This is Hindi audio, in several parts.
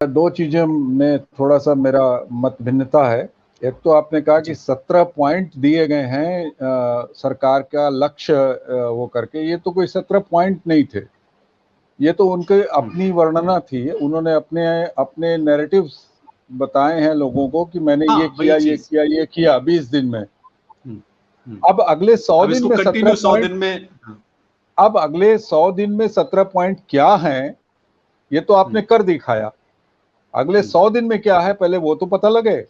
दो चीजें में थोड़ा सा मेरा मत भिन्नता है। एक तो आपने कहा कि 17 पॉइंट दिए गए हैं सरकार का लक्ष्य वो करके, ये तो कोई 17 पॉइंट नहीं थे, ये तो उनके अपनी वर्णना थी। उन्होंने अपने अपने नैरेटिव्स बताए हैं लोगों को कि मैंने ये किया ये किया ये किया 20 दिन में। अब अगले 100 दिन में 17 पॉइंट, अब अगले 100 दिन में 17 पॉइंट क्या हैं ये तो आपने कर दिखाया। अगले 100 दिन में क्या है पहले वो तो पता लगे।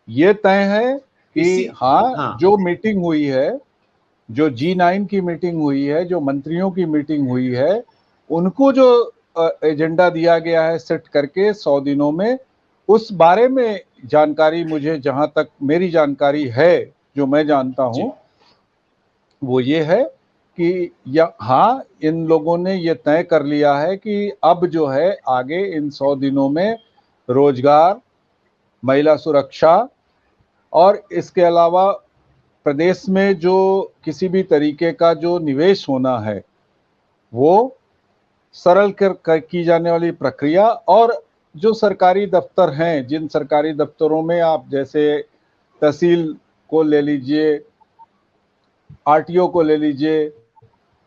ये तय है कि हाँ, जो मीटिंग हुई है, जो G9 की मीटिंग हुई है, जो मंत्रियों की मीटिंग हुई है, उनको जो एजेंडा दिया गया है सेट करके 100 दिनों में, उस बारे में जानकारी मुझे, जहां तक मेरी जानकारी है, जो मैं जानता हूं, वो ये है कि हाँ, इन लोगों ने ये तय कर लिया है कि अब जो है आगे इन 100 दिनों में रोजगार, महिला सुरक्षा और इसके अलावा प्रदेश में जो किसी भी तरीके का जो निवेश होना है वो सरल की जाने वाली प्रक्रिया, और जो सरकारी दफ्तर हैं, जिन सरकारी दफ्तरों में आप जैसे तहसील को ले लीजिए, आरटीओ को ले लीजिए,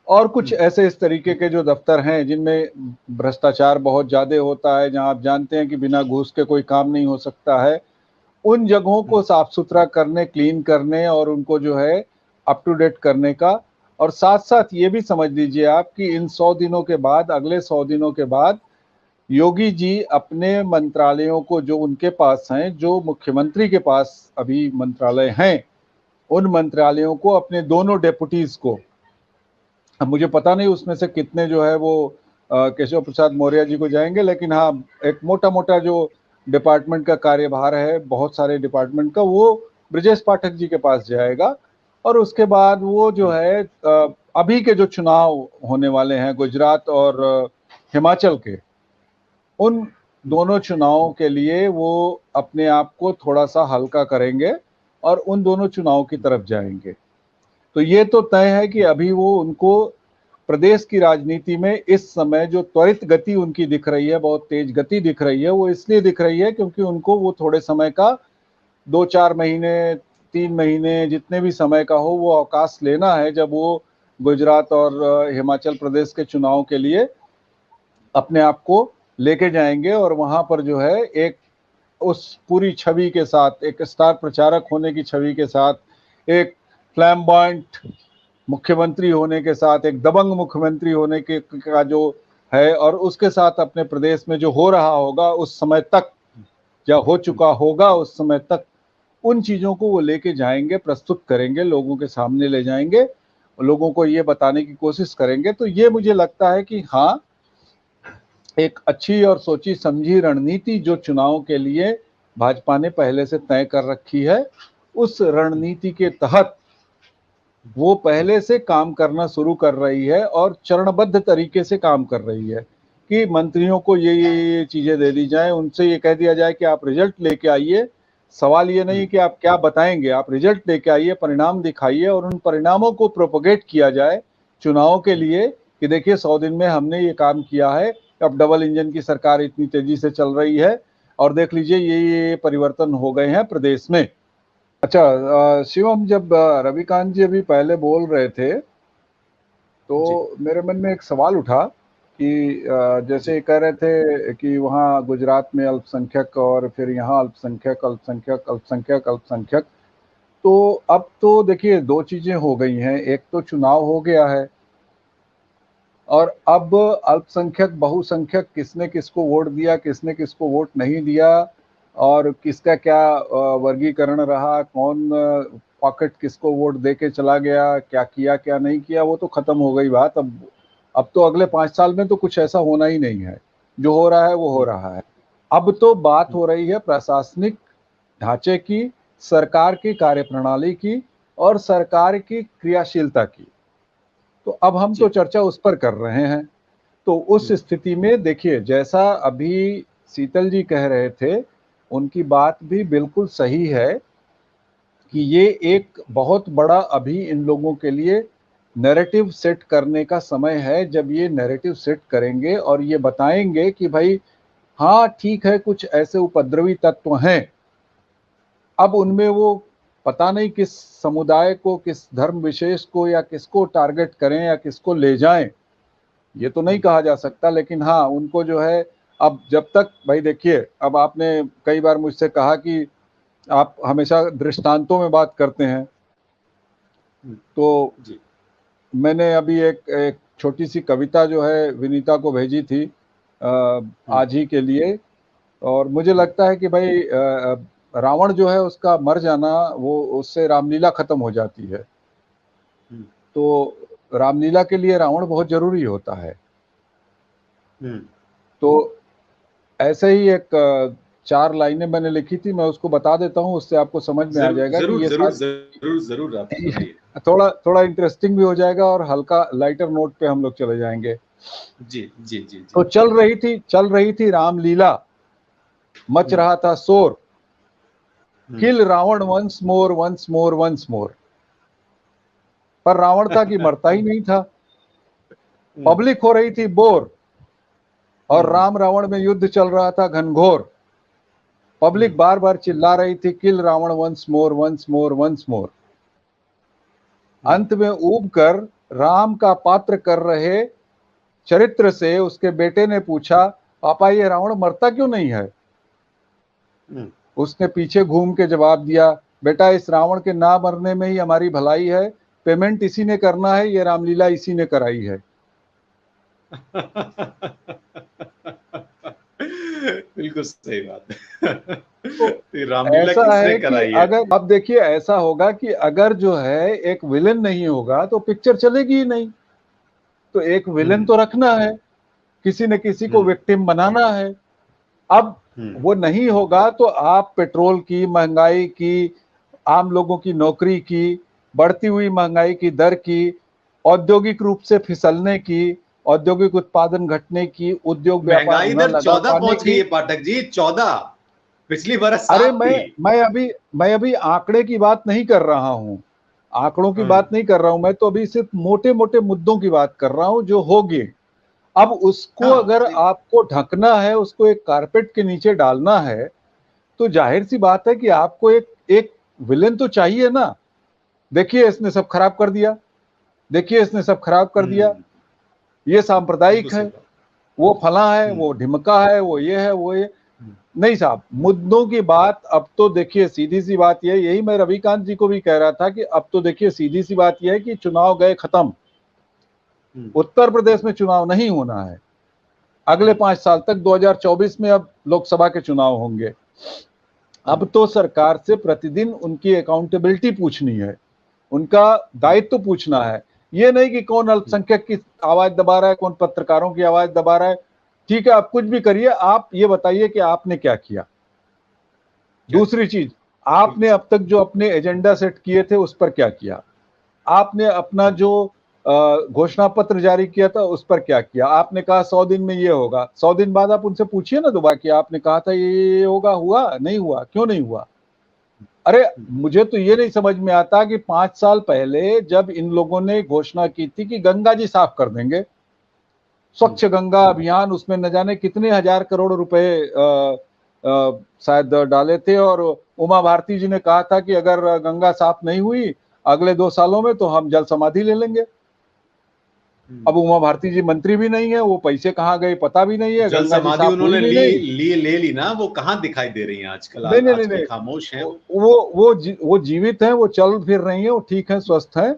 और कुछ ऐसे इस तरीके के जो दफ्तर हैं जिनमें भ्रष्टाचार बहुत ज़्यादा होता है, जहां आप जानते हैं कि बिना घूस के कोई काम नहीं हो सकता है, उन जगहों को साफ सुथरा करने, क्लीन करने और उनको जो है अप टू डेट करने का। और साथ साथ ये भी समझ लीजिए आप कि इन 100 दिनों के बाद, अगले 100 दिनों के बाद योगी जी अपने मंत्रालयों को जो उनके पास हैं, जो मुख्यमंत्री के पास अभी मंत्रालय हैं, उन मंत्रालयों को अपने दोनों डेपुटीज को, अब मुझे पता नहीं उसमें से कितने जो है वो केशव प्रसाद मौर्य जी को जाएंगे, लेकिन हाँ, एक मोटा मोटा जो डिपार्टमेंट का कार्यभार है, बहुत सारे डिपार्टमेंट का, वो ब्रजेश पाठक जी के पास जाएगा। और उसके बाद वो जो है अभी के जो चुनाव होने वाले हैं गुजरात और हिमाचल के, उन दोनों चुनावों के लिए वो अपने आप को थोड़ा सा हल्का करेंगे और उन दोनों चुनावों की तरफ जाएंगे। तो ये तो तय है कि अभी वो उनको प्रदेश की राजनीति में इस समय जो त्वरित गति उनकी दिख रही है, बहुत तेज गति दिख रही है, वो इसलिए दिख रही है क्योंकि उनको वो थोड़े समय का 2-4 महीने, 3 महीने, जितने भी समय का हो, वो अवकाश लेना है, जब वो गुजरात और हिमाचल प्रदेश के चुनाव के लिए अपने आप को लेके जाएंगे। और वहां पर जो है एक उस पूरी छवि के साथ, एक स्टार प्रचारक होने की छवि के साथ, एक फ्लैम्बॉयंट मुख्यमंत्री होने के साथ, एक दबंग मुख्यमंत्री होने के का जो है, और उसके साथ अपने प्रदेश में जो हो रहा होगा उस समय तक, या हो चुका होगा उस समय तक, उन चीजों को वो लेके जाएंगे, प्रस्तुत करेंगे, लोगों के सामने ले जाएंगे, लोगों को ये बताने की कोशिश करेंगे। तो ये मुझे लगता है कि हाँ, एक अच्छी और सोची समझी रणनीति जो चुनाव के लिए भाजपा ने पहले से तय कर रखी है, उस रणनीति के तहत वो पहले से काम करना शुरू कर रही है और चरणबद्ध तरीके से काम कर रही है कि मंत्रियों को ये चीजें दे दी जाए, उनसे ये कह दिया जाए कि आप रिजल्ट लेके आइए। सवाल ये नहीं कि आप क्या बताएंगे, आप रिजल्ट लेके आइए, परिणाम दिखाइए, और उन परिणामों को प्रोपोगेट किया जाए चुनाव के लिए कि देखिए 100 दिन में हमने ये काम किया है, अब डबल इंजन की सरकार इतनी तेजी से चल रही है और देख लीजिए ये परिवर्तन हो गए हैं प्रदेश में। अच्छा शिवम, जब रविकांत जी अभी पहले बोल रहे थे तो मेरे मन में एक सवाल उठा कि जैसे कह रहे थे कि वहाँ गुजरात में अल्पसंख्यक और फिर यहाँ अल्पसंख्यक अल्पसंख्यक अल्पसंख्यक अल्पसंख्यक, तो अब तो देखिए दो चीजें हो गई हैं। एक तो चुनाव हो गया है और अब अल्पसंख्यक बहुसंख्यक किसने किसको वोट दिया, किसने किसको वोट नहीं दिया, और किसका क्या वर्गीकरण रहा, कौन पॉकेट किसको वोट दे के चला गया, क्या किया क्या नहीं किया, वो तो खत्म हो गई बात। अब तो अगले 5 साल में तो कुछ ऐसा होना ही नहीं है, जो हो रहा है वो हो रहा है। अब तो बात हो रही है प्रशासनिक ढांचे की, सरकार की कार्यप्रणाली की और सरकार की क्रियाशीलता की। तो अब हम तो चर्चा उस पर कर रहे हैं। तो उस स्थिति में देखिए, जैसा अभी शीतल जी कह रहे थे, उनकी बात भी बिल्कुल सही है कि ये एक बहुत बड़ा अभी इन लोगों के लिए नैरेटिव सेट करने का समय है, जब ये नैरेटिव सेट करेंगे और ये बताएंगे कि भाई हाँ ठीक है, कुछ ऐसे उपद्रवी तत्व हैं, अब उनमें वो पता नहीं किस समुदाय को, किस धर्म विशेष को, या किसको टारगेट करें या किसको ले जाएं, ये तो नहीं कहा जा सकता। लेकिन हाँ, उनको जो है, अब जब तक भाई देखिए, अब आपने कई बार मुझसे कहा कि आप हमेशा दृष्टांतों में बात करते हैं, तो जी। मैंने अभी एक छोटी सी कविता जो है विनीता को भेजी थी आज ही के लिए, और मुझे लगता है कि भाई रावण जो है उसका मर जाना, वो उससे रामलीला खत्म हो जाती है। तो रामलीला के लिए रावण बहुत जरूरी होता है। तो ऐसे ही एक 4 लाइनें मैंने लिखी थी, मैं उसको बता देता हूँ, उससे आपको समझ में आ जाएगा कि ये जरूर आप सुनाइए। थोड़ा इंटरेस्टिंग भी हो जाएगा और हल्का लाइटर नोट पे हम लोग चले जाएंगे। जी जी जी। तो चल रही थी रामलीला, मच रहा था शोर, kill Ravan once more once more once more. पर रावण था कि मरता ही नहीं था। पब्लिक हो रही थी बोर, और राम रावण में युद्ध चल रहा था घनघोर। पब्लिक बार बार चिल्ला रही थी, kill Ravan once more once more once more. अंत में ऊब कर राम का पात्र कर रहे चरित्र से उसके बेटे ने पूछा, पापा ये रावण मरता क्यों नहीं है? उसने पीछे घूम के जवाब दिया, बेटा इस रावण के ना मरने में ही हमारी भलाई है, पेमेंट इसी ने करना है, ये रामलीला इसी ने कराई है। बिल्कुल सही बात है। तो रामलीला ऐसा किसने है कि कराई है? अगर अब देखिए, ऐसा होगा कि अगर जो है एक विलेन नहीं होगा तो पिक्चर चलेगी ही नहीं। तो एक विलेन तो रखना है, किसी न किसी को विक्टिम बनाना है। अब वो नहीं होगा तो आप पेट्रोल की महंगाई की, आम लोगों की नौकरी की, बढ़ती हुई महंगाई की दर की, औद्योगिक रूप से फिसलने की, औद्योगिक उत्पादन घटने की, उद्योग व्यापार महंगाई न दर लगा 14 पाने पहुंच गई की। है पाठक जी, 14। पिछली बरस अरे 7 थी। मैं अभी आंकड़े की बात नहीं कर रहा हूं, आंकड़ों की बात नहीं कर रहा हूं, मैं तो अभी सिर्फ मोटे मोटे मुद्दों की बात कर रहा हूं जो होगी। अब उसको अगर आपको ढकना है, उसको एक कारपेट के नीचे डालना है, तो जाहिर सी बात है कि आपको एक विलेन तो चाहिए ना। देखिए इसने सब खराब कर दिया, देखिए इसने सब खराब कर दिया, ये सांप्रदायिक है, वो फला है, वो ढिमका है, वो ये है, वो ये नहीं। साहब, मुद्दों की बात अब तो देखिए, सीधी सी बात यह, यही मैं रविकांत जी को भी कह रहा था कि अब तो देखिए सीधी सी बात यह है कि चुनाव गए खत्म। उत्तर प्रदेश में चुनाव नहीं होना है अगले 5 साल तक। 2024 में अब लोकसभा के चुनाव होंगे। अब तो सरकार से प्रतिदिन उनकी अकाउंटेबिलिटी पूछनी है, उनका दायित्व पूछना है। ये नहीं कि कौन अल्पसंख्यक की आवाज दबा रहा है, कौन पत्रकारों की आवाज दबा रहा है। ठीक है, आप कुछ भी करिए, आप ये बताइए कि आपने क्या किया। दूसरी चीज, आपने अब तक जो अपने एजेंडा सेट किए थे उस पर क्या किया? आपने अपना जो घोषणा पत्र जारी किया था उस पर क्या किया? आपने कहा 100 दिन में ये होगा, 100 दिन बाद आप उनसे पूछिए ना दोबारा कि आपने कहा था ये होगा, हुआ नहीं हुआ, क्यों नहीं हुआ? अरे मुझे तो ये नहीं समझ में आता कि 5 साल पहले जब इन लोगों ने घोषणा की थी कि गंगा जी साफ कर देंगे, स्वच्छ गंगा अभियान, उसमें न जाने कितने हजार करोड़ रुपए शायद डाले थे, और उमा भारती जी ने कहा था कि अगर गंगा साफ नहीं हुई अगले 2 सालों में तो हम जल समाधि ले लेंगे। अब उमा भारती जी मंत्री भी नहीं है, वो पैसे कहां गए पता भी नहीं है, जल गंगा जी समाधि साफ हुई उन्होंने भी नहीं। ले ली ना, वो कहां दिखाई दे रही हैं आजकल? नहीं नहीं आजकल नहीं, खामोश हैं वो जीवित हैं, वो चल फिर रही हैं, वो ठीक हैं, स्वस्थ हैं,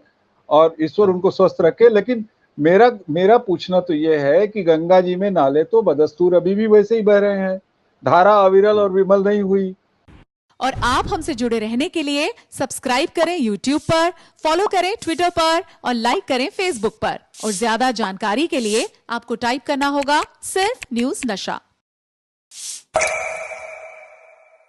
और ईश्वर उनको स्वस्थ रखे। लेकिन मेरा पूछना तो ये है कि गंगा जी में नाले तो बदस्तूर अभी भी वैसे ही बह रहे हैं, धारा अविरल और विमल नहीं हुई। और आप हमसे जुड़े रहने के लिए सब्सक्राइब करें YouTube पर, फॉलो करें ट्विटर पर और लाइक करें Facebook पर। और ज्यादा जानकारी के लिए आपको टाइप करना होगा सिर्फ न्यूज नशा।